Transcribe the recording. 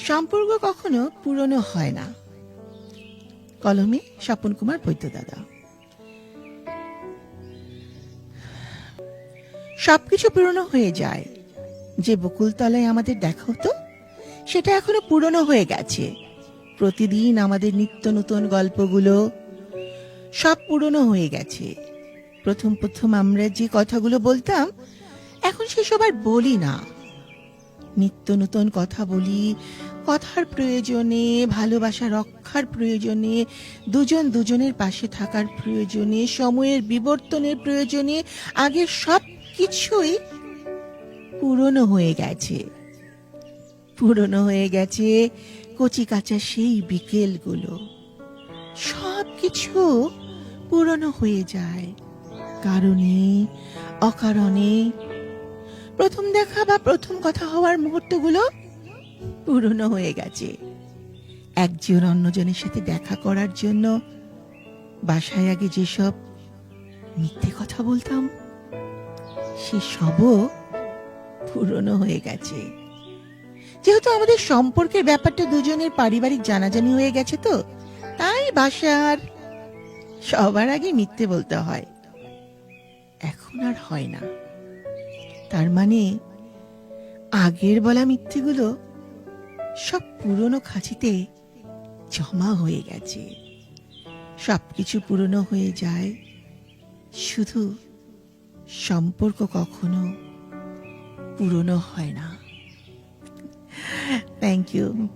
সম্পর্ক কখনো পুরনো হয় না। কলমে স্বপন কুমার বৈদ্য দাদা। সবকিছু পুরনো হয়ে যায়। যে বকুলতলায় আমাদের দেখা হতো সেটা এখনো পুরনো হয়ে গেছে। প্রতিদিন আমাদের নিত্য নতুন গল্পগুলো সব পুরনো হয়ে গেছে। প্রথম প্রথম আমরা যে কথাগুলো বলতাম এখন সেসব আর বলি না। নিত্য নতুন কথা বলি কথার প্রয়োজনে, ভালোবাসা রক্ষার প্রয়োজনে, দুজন দুজনের পাশে থাকার প্রয়োজনে, সময়ের বিবর্তনের প্রয়োজনে। আগের সব কিছুই পুরনো হয়ে গেছে। পুরনো হয়ে গেছে কচি কাঁচা সেই বিকেলগুলো। সব কিছু পুরনো হয়ে যায় কারণে অকারণে। প্রথম দেখা বা প্রথম কথা হওয়ার মুহূর্তগুলো পুরনো হয়ে গেছে। একজন অন্যজনের সাথে দেখা করার জন্য বাসায় আগে যেসব মিথ্যে কথা বলতাম সেসবও পুরনো হয়ে গেছে। যেহেতু আমাদের সম্পর্কের ব্যাপারটা দুজনের পারিবারিক জানাজানি হয়ে গেছে, তো তাই বাসার সবার আগে মিথ্যে বলতে হয়। এখন আর হয় না। তার মানে আগের বলা মিথ্যেগুলো সব পুরনো খাঁচিতে জমা হয়ে গেছে। সবকিছু পুরনো হয়ে যায়, শুধু সম্পর্ক কখনো পুরনো হয় না। Thank you.